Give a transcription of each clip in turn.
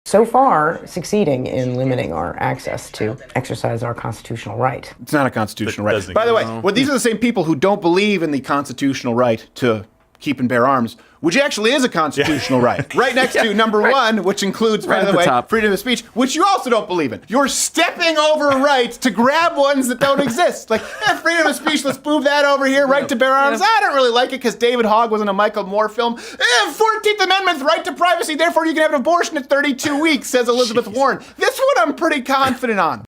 so far succeeding in limiting our access to exercise our constitutional right. It's not a constitutional right. By the way, these are the same people who don't believe in the constitutional right to keep and bear arms, which actually is a constitutional right. Right next to number one, which includes, by the way, freedom of speech, which you also don't believe in. You're stepping over rights to grab ones that don't exist. Like, freedom of speech, let's move that over here. Right to bear arms, I don't really like it because David Hogg was in a Michael Moore film. 14th Amendment, right to privacy, therefore you can have an abortion at 32 weeks, says Elizabeth Warren. This one I'm pretty confident on.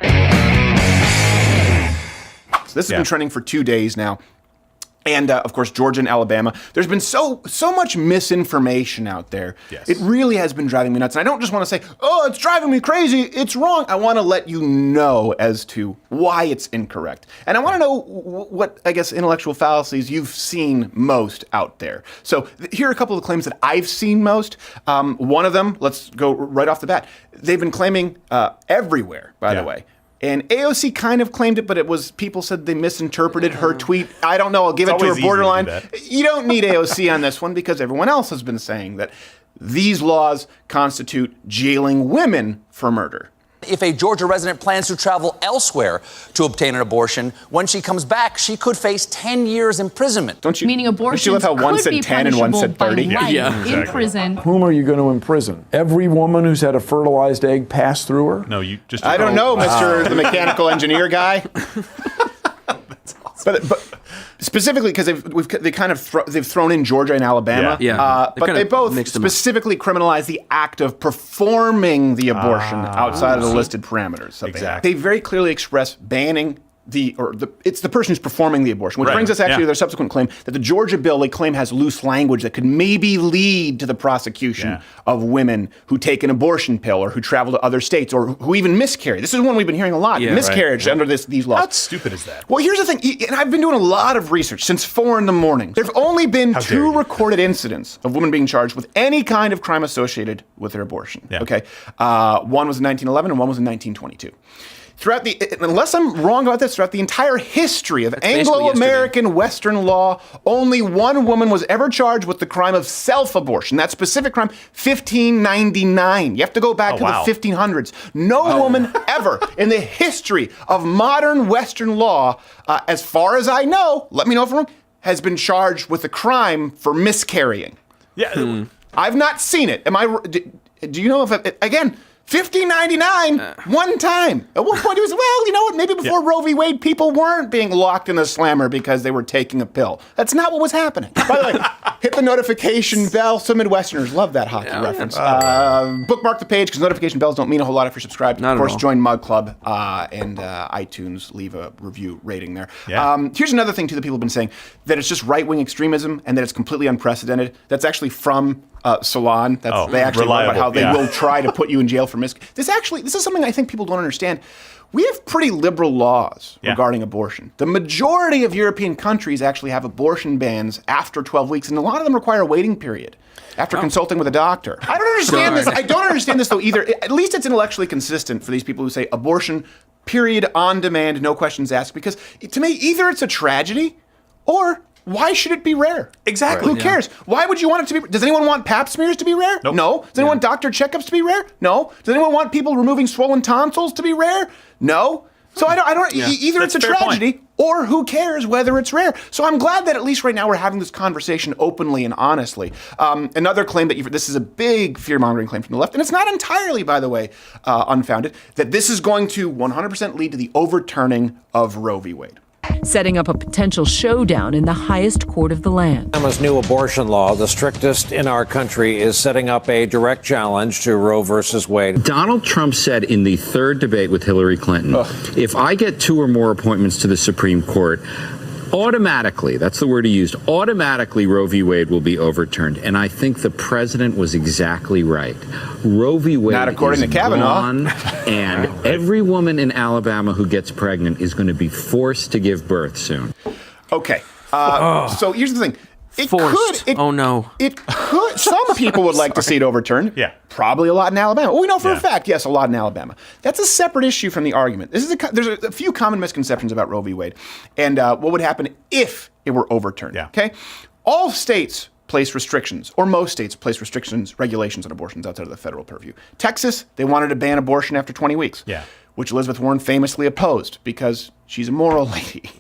So this has been trending for 2 days now. And, of course, Georgia and Alabama. There's been so much misinformation out there. Yes. It really has been driving me nuts. And I don't just want to say, oh, it's driving me crazy. It's wrong. I want to let you know as to why it's incorrect. And I want to know what, I guess, intellectual fallacies you've seen most out there. So here are a couple of claims that I've seen most. One of them, let's go right off the bat. They've been claiming everywhere, by the way. And AOC kind of claimed it, but it was people said they misinterpreted her tweet. I don't know. I'll give it to her borderline. You don't need AOC on this one because everyone else has been saying that these laws constitute jailing women for murder. If a Georgia resident plans to travel elsewhere to obtain an abortion, when she comes back, she could face 10 years imprisonment. Don't you? Meaning abortions don't you love how one said 10 and one said 30? In prison. Whom are you going to imprison? Every woman who's had a fertilized egg pass through her? No, you just. I don't know, Mr. the mechanical engineer guy. That's awesome. But specifically because they've thrown in Georgia and Alabama, but they both specifically criminalize the act of performing the abortion outside of the listed parameters. Exactly. They very clearly express banning it's the person who's performing the abortion, which brings us actually to their subsequent claim that the Georgia bill they claim has loose language that could maybe lead to the prosecution of women who take an abortion pill or who travel to other states or who even miscarry. This is one we've been hearing a lot. Miscarriage under these laws. How stupid is that? Well, here's the thing, and I've been doing a lot of research since 4 a.m. There've only been 2 recorded incidents of women being charged with any kind of crime associated with their abortion. Okay, one was in 1911 and one was in 1922. Unless I'm wrong about this, throughout the entire history of Anglo-American Western law, only one woman was ever charged with the crime of self-abortion. That specific crime, 1599. You have to go back to the 1500s. No woman ever in the history of modern Western law, as far as I know, let me know if I'm wrong, has been charged with a crime for miscarrying. Yeah. I've not seen it. Do you know if, again, 1599, one time. At one point he was, well, you know what, maybe before Roe v. Wade, people weren't being locked in a slammer because they were taking a pill. That's not what was happening. By the way, hit the notification bell. Some Midwesterners love that hockey reference. Bookmark the page because notification bells don't mean a whole lot if you're subscribed. Of course, join Mug Club and iTunes. Leave a review rating there. Here's another thing, too, that people have been saying, that it's just right-wing extremism and that it's completely unprecedented. That's actually from Salon. They actually wrote about how they will try to put you in jail for this is something I think people don't understand. We have pretty liberal laws regarding abortion. The majority of European countries actually have abortion bans after 12 weeks, and a lot of them require a waiting period after consulting with a doctor. I don't understand this. I don't understand this, though, either. At least it's intellectually consistent for these people who say abortion, period, on demand, no questions asked, because to me, either it's a tragedy or why should it be rare? Exactly. Who cares? Why would you want it to be? Does anyone want pap smears to be rare? Nope. No. Does anyone want doctor checkups to be rare? No. Does anyone want people removing swollen tonsils to be rare? No. So I don't. Either it's a tragedy or who cares whether it's rare. So I'm glad that at least right now we're having this conversation openly and honestly. Another claim that this is a big fear-mongering claim from the left, and it's not entirely, by the way, unfounded, that this is going to 100% lead to the overturning of Roe v. Wade. Setting up a potential showdown in the highest court of the land. Alabama's new abortion law, the strictest in our country, is setting up a direct challenge to Roe versus Wade. Donald Trump said in the third debate with Hillary Clinton, if I get 2 or more appointments to the Supreme Court, automatically, that's the word he used, automatically Roe v. Wade will be overturned. And I think the president was exactly right. Roe v. Wade not according is to Kavanaugh. gone, and every woman in Alabama who gets pregnant is going to be forced to give birth soon. Okay. So here's the thing. It could. Some people would like to see it overturned. Yeah. Probably a lot in Alabama. Well, we know for a fact, yes, a lot in Alabama. That's a separate issue from the argument. There's a few common misconceptions about Roe v. Wade and what would happen if it were overturned. Okay. All states place restrictions, or most states place restrictions, regulations on abortions outside of the federal purview. Texas, they wanted to ban abortion after 20 weeks, which Elizabeth Warren famously opposed because she's a moral lady.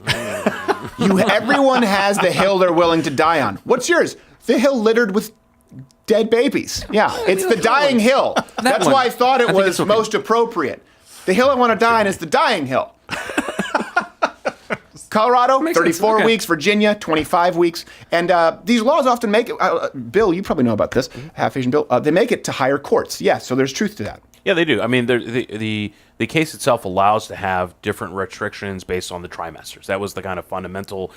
Everyone has the hill they're willing to die on. What's yours? The hill littered with dead babies. Yeah, it's the dying hill. That's why I thought it was most appropriate. The hill I want to die on is the dying hill. Colorado, 34 weeks. Virginia, 25 weeks. And these laws often make it, Bill, you probably know about this, half-Asian Bill, they make it to higher courts. Yeah, so there's truth to that. Yeah, they do. I mean, the case itself allows to have different restrictions based on the trimesters. That was the kind of fundamental,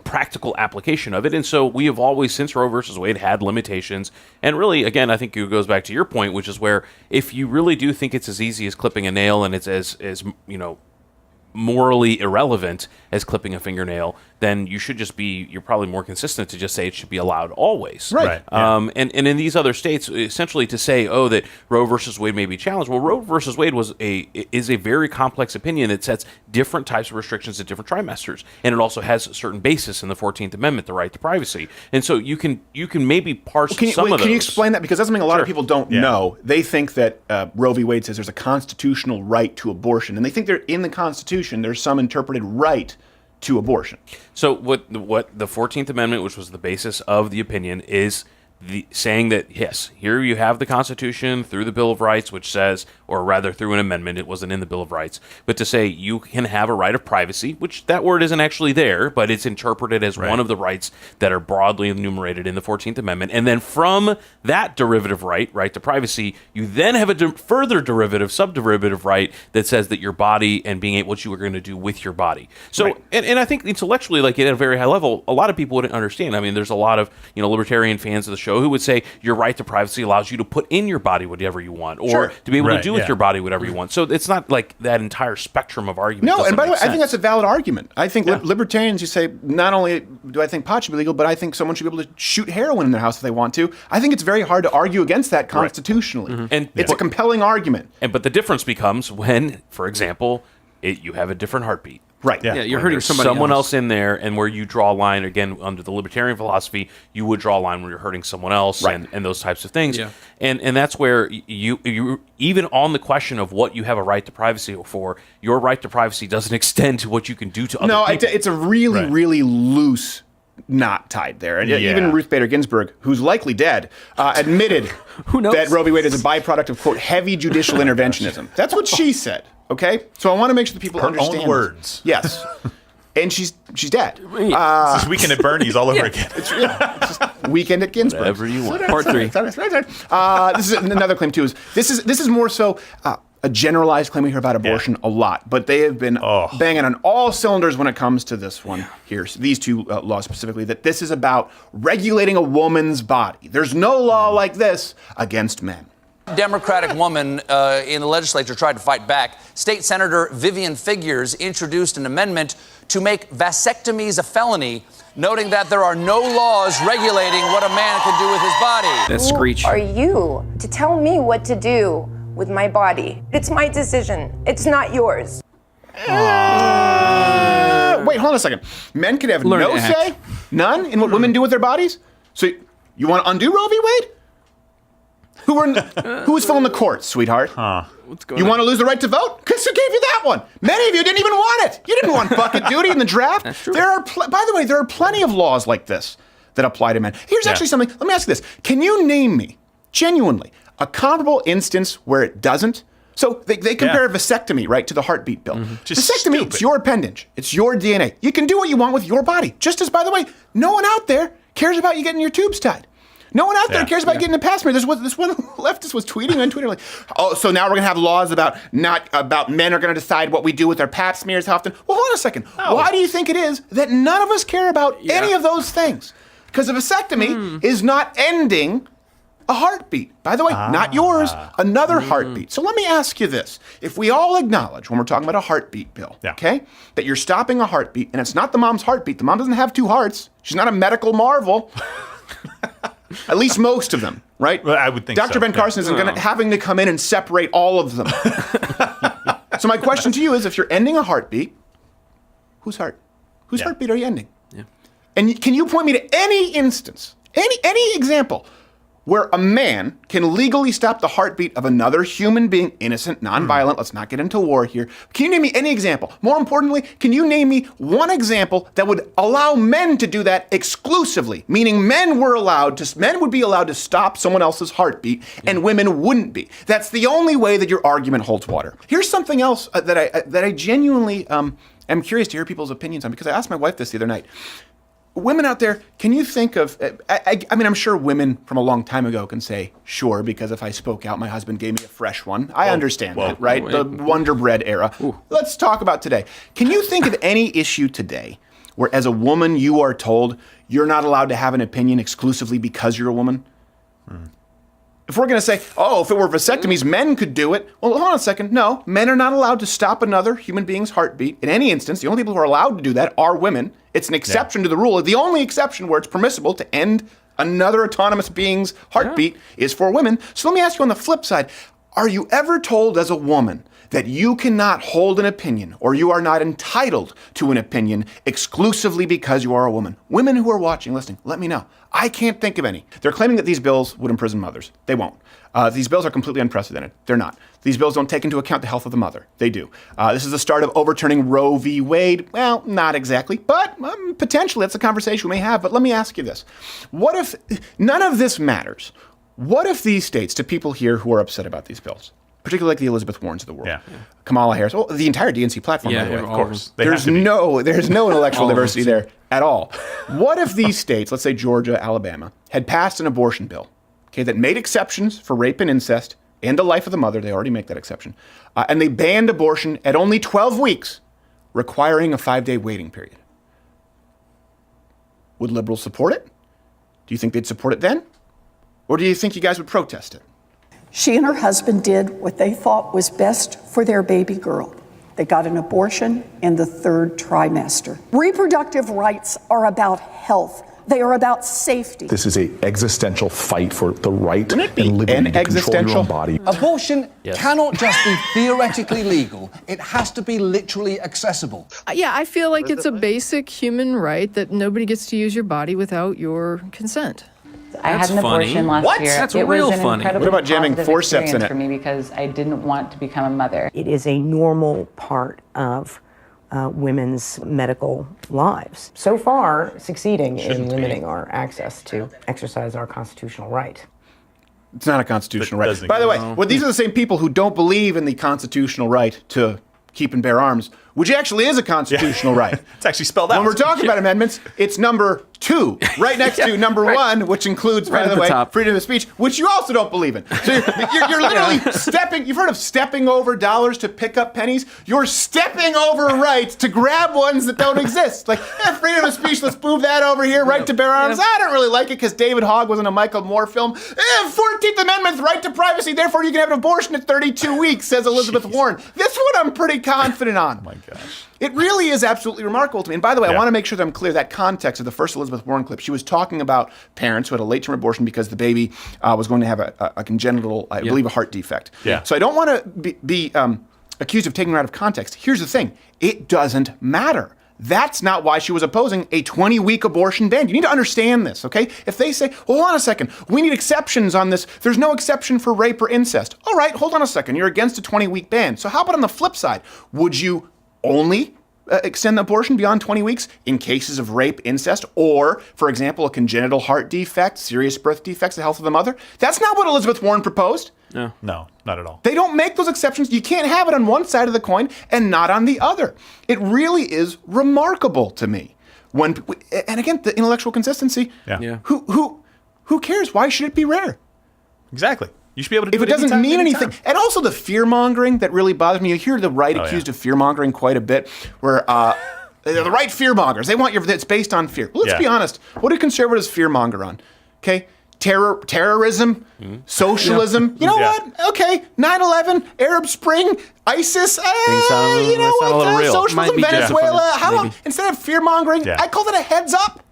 practical application of it. And so we have always, since Roe versus Wade, had limitations. And really, again, I think it goes back to your point, which is where if you really do think it's as easy as clipping a nail and it's as morally irrelevant as clipping a fingernail, then you should just be, you're probably more consistent to just say it should be allowed always. Right. And in these other states, essentially to say, that Roe versus Wade may be challenged. Well, Roe versus Wade is a very complex opinion that sets different types of restrictions at different trimesters. And it also has a certain basis in the 14th Amendment, the right to privacy. And so you can maybe parse some of those. Can you explain that? Because that's something a lot of people don't know. They think that Roe v. Wade says there's a constitutional right to abortion. And they think in the Constitution, there's some interpreted right to abortion. So what the 14th Amendment, which was the basis of the opinion, is saying that, yes, here you have the Constitution through the Bill of Rights, which says, or rather through an amendment, it wasn't in the Bill of Rights, but to say you can have a right of privacy, which that word isn't actually there, but it's interpreted as one of the rights that are broadly enumerated in the 14th Amendment. And then from that derivative right to privacy, you then have a further derivative, subderivative right that says that your body and being able, what you are going to do with your body. So, and I think intellectually, like at a very high level, a lot of people wouldn't understand. I mean, there's a lot of, libertarian fans of the show who would say your right to privacy allows you to put in your body whatever you want, or to be able to do with your body whatever you want. So it's not like that entire spectrum of argument. No, and by the way, I think that's a valid argument. I think libertarians, you say, not only do I think pot should be legal, but I think someone should be able to shoot heroin in their house if they want to. I think it's very hard to argue against that constitutionally. And it's a compelling argument. But the difference becomes when, for example, you have a different heartbeat. Right. Yeah, you're hurting someone else in there, and where you draw a line, again, under the libertarian philosophy, you would draw a line where you're hurting someone else and those types of things. Yeah. And that's where you even on the question of what you have a right to privacy for, your right to privacy doesn't extend to what you can do to other people. It's a really, really loose knot tied there. And even Ruth Bader Ginsburg, who's likely dead, admitted that Roe v. Wade is a byproduct of, quote, heavy judicial interventionism. That's what she said. Okay, so I want to make sure that people understand. Her own words. Yes, and she's dead. This is Weekend at Bernie's all over again. It's just Weekend at Ginsburg. Whatever you want. Part 3. This is another claim too. This is more so a generalized claim we hear about abortion a lot, but they have been banging on all cylinders when it comes to this one here. So these two laws specifically, that this is about regulating a woman's body. There's no law like this against men. Democratic woman in the legislature tried to fight back. State Senator Vivian Figures introduced an amendment to make vasectomies a felony, noting that there are no laws regulating what a man can do with his body. That's screech. Who are you to tell me what to do with my body? It's my decision. It's not yours. Wait, hold on a second. Men can have no say, none, in what women do with their bodies? So you want to undo Roe v. Wade? Who was filling the courts, sweetheart? You want to lose the right to vote? Because who gave you that one? Many of you didn't even want it. You didn't want bucket duty in the draft. That's true. By the way, there are plenty of laws like this that apply to men. Here's actually something. Let me ask you this. Can you name me, genuinely, a comparable instance where it doesn't? So they compare vasectomy, right, to the heartbeat bill. Vasectomy, it's your appendage. It's your DNA. You can do what you want with your body. Just as, by the way, no one out there cares about you getting your tubes tied. No one out there cares about getting a pap smear. This one leftist was tweeting on Twitter like, so now we're going to have laws about men are going to decide what we do with our pap smears how often. Well, hold on a second. Why do you think it is that none of us care about any of those things? Because a vasectomy is not ending a heartbeat. By the way, not yours, another heartbeat. So let me ask you this. If we all acknowledge when we're talking about a heartbeat bill, okay, that you're stopping a heartbeat, and it's not the mom's heartbeat. The mom doesn't have two hearts. She's not a medical marvel. At least most of them, right? Well, I would think Dr. Ben Carson isn't having to come in and separate all of them. So my question to you is, if you're ending a heartbeat, whose heartbeat are you ending? Yeah. And can you point me to any instance Any example where a man can legally stop the heartbeat of another human being, innocent, nonviolent, let's not get into war here. Can you name me any example? More importantly, can you name me one example that would allow men to do that exclusively? Meaning men would be allowed to stop someone else's heartbeat and women wouldn't be. That's the only way that your argument holds water. Here's something else that I genuinely am curious to hear people's opinions on, because I asked my wife this the other night. Women out there, can you think of, I mean, I'm sure women from a long time ago can say, sure, because if I spoke out, my husband gave me a fresh one. I understand that, right? The Wonder Bread era. Let's talk about today. Can you think of any issue today where as a woman you are told you're not allowed to have an opinion exclusively because you're a woman? If we're going to say, oh, if it were vasectomies, men could do it. Well, hold on a second. No, men are not allowed to stop another human being's heartbeat in any instance. The only people who are allowed to do that are women. It's an exception to the rule. The only exception where it's permissible to end another autonomous being's heartbeat is for women. So let me ask you on the flip side, are you ever told as a woman that you cannot hold an opinion or you are not entitled to an opinion exclusively because you are a woman? Women who are watching, listening, let me know. I can't think of any. They're claiming that these bills would imprison mothers. They won't. These bills are completely unprecedented. They're not. These bills don't take into account the health of the mother. They do. This is the start of overturning Roe v. Wade. Well, not exactly, but potentially that's a conversation we may have. But let me ask you this. What if none of this matters? What if these states, to people here who are upset about these bills, particularly like the Elizabeth Warrens of the world, Kamala Harris, the entire DNC platform, by the way, of course. There's no intellectual diversity there at all. What if these states, let's say Georgia, Alabama, had passed an abortion bill, that made exceptions for rape and incest and the life of the mother? They already make that exception. And they banned abortion at only 12 weeks, requiring a 5-day waiting period. Would liberals support it? Do you think they'd support it then? Or do you think you guys would protest it? She and her husband did what they thought was best for their baby girl. They got an abortion in the 3rd trimester. Reproductive rights are about health. They are about safety. This is an existential fight for the right and liberty to control your own body. Abortion cannot just be theoretically legal. It has to be literally accessible. Yeah, I feel like it's a basic human right that nobody gets to use your body without your consent. I had an abortion last year. That's it real was an funny. incredibly What about jamming positive forceps in experience it? for me because I didn't want to become a mother. It is a normal part of women's medical lives. So far, succeeding in limiting our access to exercise our constitutional right. It's not a constitutional right. By the way, these are the same people who don't believe in the constitutional right to keep and bear arms, which actually is a constitutional right. It's actually spelled out. When we're talking about amendments, it's number 2, right next to number 1, which includes, by the way, freedom of speech, which you also don't believe in. So you're literally stepping, you've heard of stepping over dollars to pick up pennies? You're stepping over rights to grab ones that don't exist. Like, freedom of speech, let's move that over here, right to bear arms. I don't really like it because David Hogg was in a Michael Moore film. 14th Amendment, right to privacy, therefore you can have an abortion at 32 weeks, says Elizabeth Warren. This one I'm pretty confident on. Oh my gosh. It really is absolutely remarkable to me. And by the way, I want to make sure that I'm clear that context of the first Elizabeth Warren clip. She was talking about parents who had a late-term abortion because the baby was going to have a congenital, I believe, a heart defect. Yeah. So I don't want to be accused of taking her out of context. Here's the thing. It doesn't matter. That's not why she was opposing a 20-week abortion ban. You need to understand this, okay? If they say, well, hold on a second, we need exceptions on this. There's no exception for rape or incest. All right, hold on a second. You're against a 20-week ban. So how about on the flip side? Would you only extend the abortion beyond 20 weeks in cases of rape, incest, or, for example, a congenital heart defect, serious birth defects, the health of the mother? That's not what Elizabeth Warren proposed. No, not at all. They don't make those exceptions. You can't have it on one side of the coin and not on the other. It really is remarkable to me. And again, the intellectual consistency. Yeah. Who cares? Why should it be rare? Exactly. You should be able to do if it doesn't mean anything. And also the fear-mongering that really bothers me. You hear the right accused of fear-mongering quite a bit, where the right fear-mongers, they want it's based on fear. Well, let's be honest. What do conservatives fear-monger on? Okay? Terrorism, socialism. You know what? Okay, 9/11, Arab Spring, ISIS. You know what? Socialism, Venezuela. How long? Instead of fear-mongering, I call that a heads-up.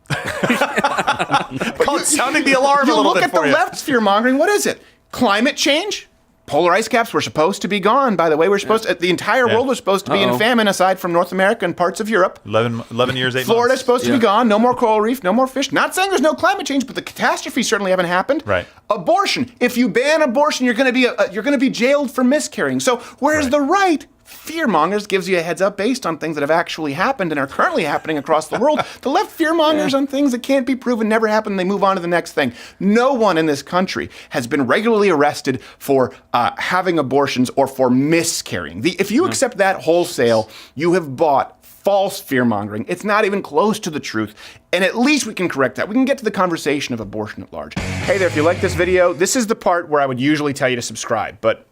Sounding the alarm a little bit for you. You look at the left's fear-mongering. What is it? Climate change? Polar ice caps were supposed to be gone, by the way. The entire world was supposed to be in famine aside from North America and parts of Europe. 11 years, 8 months. Florida's supposed to be gone. No more coral reef, no more fish. Not saying there's no climate change, but the catastrophes certainly haven't happened. Right. Abortion. If you ban abortion, you're going to be jailed for miscarrying. So whereas the right fearmongers gives you a heads up based on things that have actually happened and are currently happening across the world. The left fearmongers on things that can't be proven, never happened, they move on to the next thing. No one in this country has been regularly arrested for having abortions or for miscarrying. If you accept that wholesale, you have bought false fear-mongering. It's not even close to the truth. And at least we can correct that. We can get to the conversation of abortion at large. Hey there, if you like this video, this is the part where I would usually tell you to subscribe, but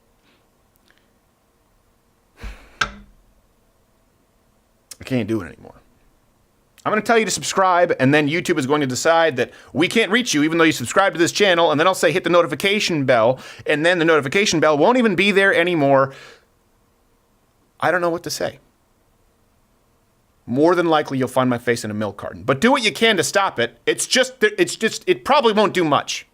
I can't do it anymore. I'm going to tell you to subscribe, and then YouTube is going to decide that we can't reach you even though you subscribe to this channel, and then I'll say hit the notification bell, and then the notification bell won't even be there anymore. I don't know what to say. More than likely you'll find my face in a milk carton. But do what you can to stop it. It probably won't do much.